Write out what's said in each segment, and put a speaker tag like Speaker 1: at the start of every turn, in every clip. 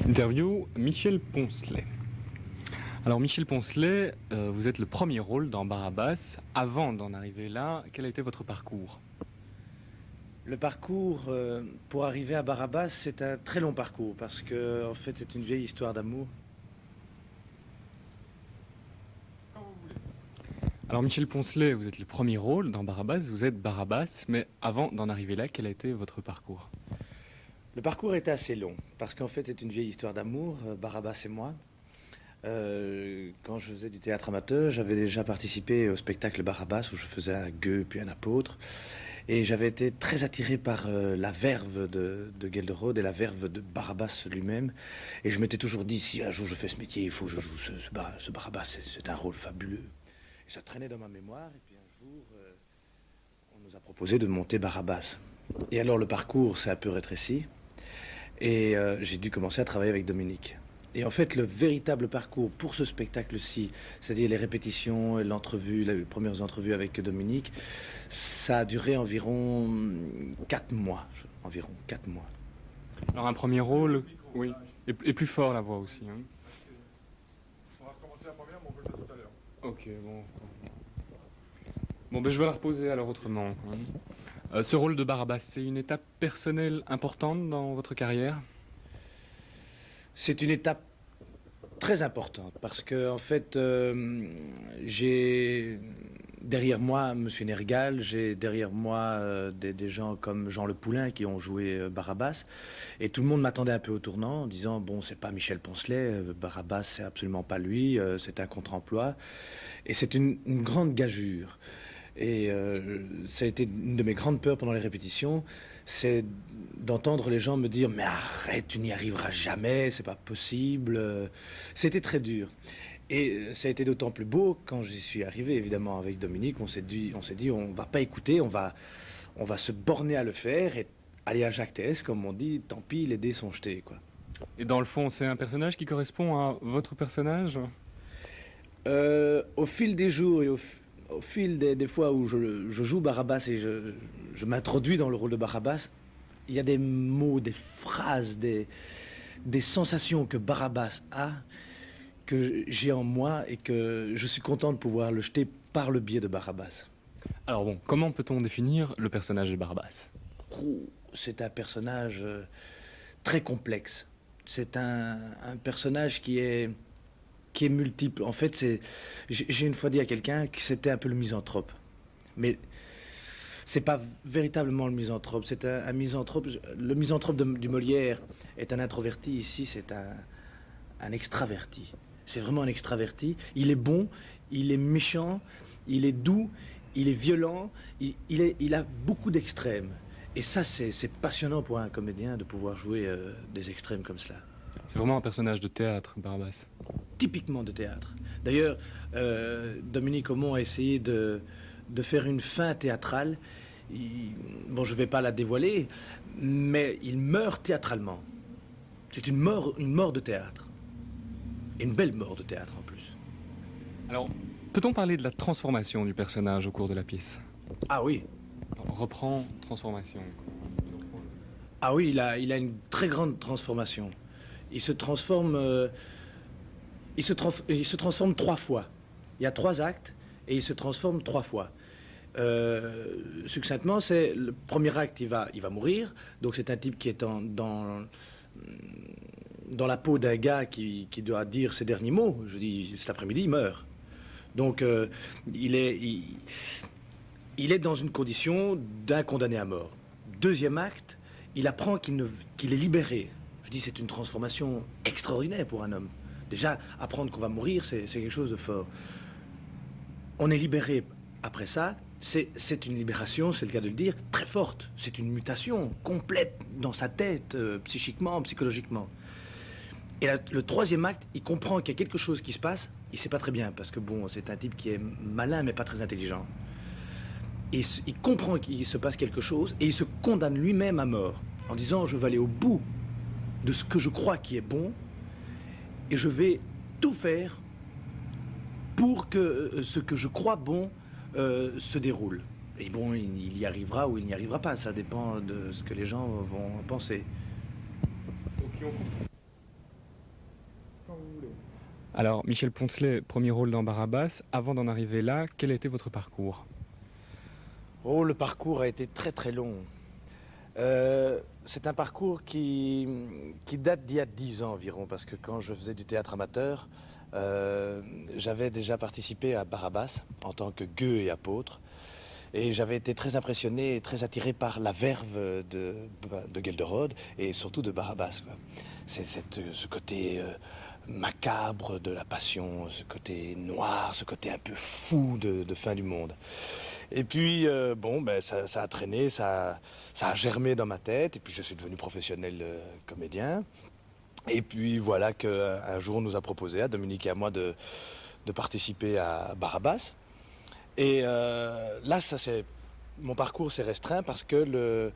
Speaker 1: Interview Michel Poncelet. Alors Michel Poncelet, vous êtes le premier rôle dans Barabbas. Avant d'en arriver là, quel a été votre parcours?
Speaker 2: Le parcours pour arriver à Barabbas, c'est un très long parcours parce que en fait, c'est une vieille histoire d'amour.
Speaker 1: Alors Michel Poncelet, vous êtes le premier rôle dans Barabbas, vous êtes Barabbas, mais avant d'en arriver là, quel a été votre parcours?
Speaker 2: Le parcours était assez long parce qu'en fait, c'est une vieille histoire d'amour, Barabbas et moi. Quand je faisais du théâtre amateur, j'avais déjà participé au spectacle Barabbas où je faisais un gueux puis un apôtre. Et j'avais été très attiré par la verve de Gelderode et la verve de Barabbas lui-même. Et je m'étais toujours dit, si un jour je fais ce métier, il faut que je joue ce Barabbas. C'est un rôle fabuleux. Et ça traînait dans ma mémoire. Et puis un jour, on nous a proposé de monter Barabbas. Et alors le parcours s'est un peu rétréci. Et j'ai dû commencer à travailler avec Dominique. Et en fait, le véritable parcours pour ce spectacle-ci, c'est-à-dire les répétitions, l'entrevue, les premières entrevues avec Dominique, ça a duré environ 4 mois. Environ 4 mois.
Speaker 1: Alors un premier rôle, oui, et plus fort la voix aussi. Hein.
Speaker 3: On va recommencer la première, mais on peut le faire tout à l'heure.
Speaker 1: Ok, bon. Bon, ben je vais la reposer alors autrement. Hein. Ce rôle de Barabbas, c'est une étape personnelle importante dans votre carrière?
Speaker 2: C'est une étape très importante parce que, en fait, j'ai derrière moi M. Nergal, j'ai derrière moi des gens comme Jean Le Poulain qui ont joué Barabbas. Et tout le monde m'attendait un peu au tournant en disant bon, c'est pas Michel Poncelet, Barabbas, c'est absolument pas lui, c'est un contre-emploi. Et c'est une grande gageure. Et ça a été une de mes grandes peurs pendant les répétitions, c'est d'entendre les gens me dire mais arrête, tu n'y arriveras jamais, c'est pas possible. C'était très dur. Et ça a été d'autant plus beau quand j'y suis arrivé, évidemment, avec Dominique. On s'est dit, on va pas écouter, on va se borner à le faire et aller à Jacques Théès, comme on dit, tant pis, les dés sont jetés, quoi.
Speaker 1: Et dans le fond, c'est un personnage qui correspond à votre personnage?
Speaker 2: Au fil des jours et au fil des fois où je joue Barabbas et je m'introduis dans le rôle de Barabbas, il y a des mots, des phrases, des sensations que Barabbas a, que j'ai en moi et que je suis content de pouvoir le jeter par le biais de Barabbas.
Speaker 1: Alors bon, comment peut-on définir le personnage de Barabbas?
Speaker 2: C'est un personnage très complexe. C'est un personnage qui est multiple. En fait, j'ai une fois dit à quelqu'un que c'était un peu le misanthrope. Mais c'est pas véritablement le misanthrope. C'est un misanthrope. Le misanthrope du Molière est un introverti. Ici, c'est un extraverti. C'est vraiment un extraverti. Il est bon, il est méchant, il est doux, il est violent. Il a beaucoup d'extrêmes. Et ça, c'est passionnant pour un comédien de pouvoir jouer des extrêmes comme cela.
Speaker 1: C'est vraiment un personnage de théâtre, Barabbas.
Speaker 2: Typiquement de théâtre. D'ailleurs, Dominique Aumont a essayé de faire une fin théâtrale. Bon, je ne vais pas la dévoiler, mais il meurt théâtralement. C'est une mort de théâtre. Et une belle mort de théâtre en plus.
Speaker 1: Alors, peut-on parler de la transformation du personnage au cours de la pièce?
Speaker 2: Ah oui.
Speaker 1: On reprend transformation.
Speaker 2: Ah oui, il a une très grande transformation. Il se transforme... il se transforme 3 fois. Il y a 3 actes et il se transforme 3 fois. Succinctement, c'est le premier acte, il va mourir. Donc c'est un type qui est dans la peau d'un gars qui doit dire ses derniers mots. Je dis, cet après-midi, il meurt. Donc il est dans une condition d'un condamné à mort. Deuxième acte, il apprend qu'il est libéré. Je dis, c'est une transformation extraordinaire pour un homme. Déjà, apprendre qu'on va mourir, c'est quelque chose de fort. On est libéré après ça. C'est une libération, c'est le cas de le dire, très forte. C'est une mutation complète dans sa tête, psychiquement, psychologiquement. Et le troisième acte, il comprend qu'il y a quelque chose qui se passe. Il ne sait pas très bien, parce que bon, c'est un type qui est malin, mais pas très intelligent. Il comprend qu'il se passe quelque chose, et il se condamne lui-même à mort, en disant, je vais aller au bout de ce que je crois qui est bon, et je vais tout faire pour que ce que je crois bon se déroule. Et bon, il y arrivera ou il n'y arrivera pas, ça dépend de ce que les gens vont penser.
Speaker 3: vous voulez.
Speaker 1: Alors, Michel Poncelet, premier rôle dans Barabbas. Avant d'en arriver là, quel a été votre parcours?
Speaker 2: Oh, le parcours a été très très long. C'est un parcours qui date d'il y a 10 ans environ, parce que quand je faisais du théâtre amateur, j'avais déjà participé à Barabbas en tant que gueux et apôtre. Et j'avais été très impressionné et très attiré par la verve de Gelderode et surtout de Barabbas, quoi. C'est ce côté macabre de la passion, ce côté noir, ce côté un peu fou de fin du monde. Et puis, bon, ben, ça a traîné, ça a germé dans ma tête, et puis je suis devenu professionnel comédien. Et puis voilà qu'un jour on nous a proposé, à Dominique et à moi, de participer à Barabbas. Et là, mon parcours s'est restreint parce que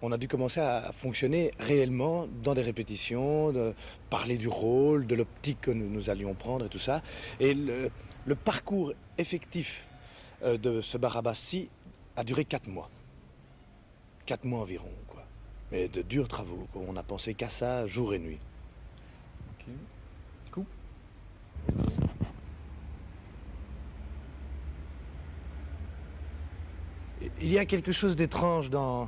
Speaker 2: on a dû commencer à fonctionner réellement dans des répétitions, de parler du rôle, de l'optique que nous allions prendre et tout ça. Et le parcours effectif de ce Barabbas-ci a duré 4 mois. 4 mois environ, quoi. Mais de durs travaux, quoi. On a pensé qu'à ça jour et nuit.
Speaker 1: Ok. Cool.
Speaker 2: Il y a quelque chose d'étrange dans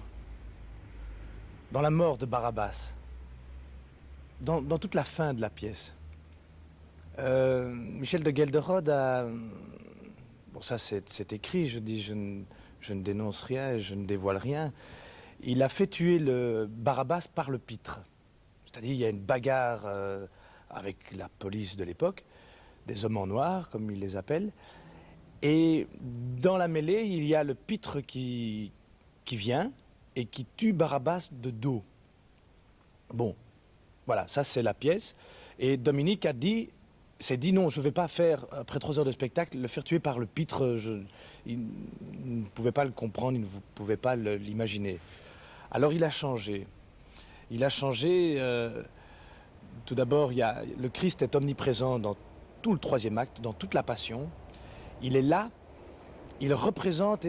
Speaker 2: la mort de Barabbas, dans toute la fin de la pièce. Michel de Gelderode a... Bon, ça c'est écrit, je dis, je ne dénonce rien, je ne dévoile rien. Il a fait tuer le Barabbas par le pitre. C'est-à-dire, il y a une bagarre avec la police de l'époque, des hommes en noir, comme ils les appellent. Et dans la mêlée, il y a le pitre qui vient et qui tue Barabbas de dos. Bon, voilà, ça c'est la pièce. Et Dominique s'est dit non, je ne vais pas faire, après 3 heures de spectacle, le faire tuer par le pitre. Il ne pouvait pas le comprendre, il ne pouvait pas l'imaginer. Alors il a changé. Il a changé. Tout d'abord, le Christ est omniprésent dans tout le 3e acte, dans toute la passion. Il est là, il représente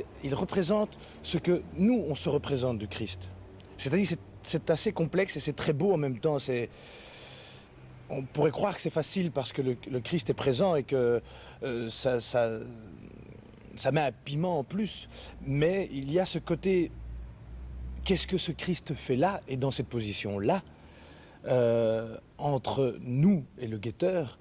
Speaker 2: ce que nous, on se représente du Christ. C'est-à-dire que c'est assez complexe et c'est très beau en même temps. On pourrait croire que c'est facile parce que le Christ est présent et que ça met un piment en plus. Mais il y a ce côté, qu'est-ce que ce Christ fait là et dans cette position-là, entre nous et le guetteur?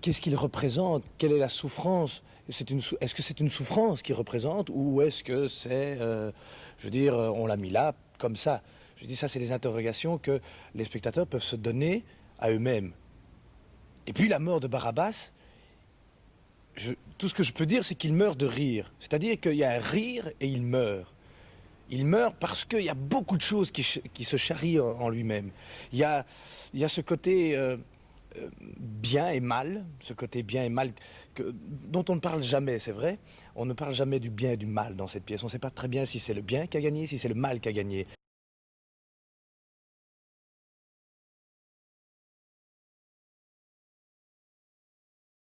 Speaker 2: Qu'est-ce qu'il représente? Quelle est la souffrance? Est-ce que c'est une souffrance qu'il représente ou est-ce que c'est, je veux dire, on l'a mis là comme ça? Je dis ça, c'est des interrogations que les spectateurs peuvent se donner à eux-mêmes. Et puis la mort de Barabbas, tout ce que je peux dire, c'est qu'il meurt de rire. C'est-à-dire qu'il y a un rire et il meurt. Il meurt parce qu'il y a beaucoup de choses qui se charrient en lui-même. Il y a ce côté... bien et mal, ce côté bien et mal dont on ne parle jamais, c'est vrai. On ne parle jamais du bien et du mal dans cette pièce. On ne sait pas très bien si c'est le bien qui a gagné, si c'est le mal qui a gagné.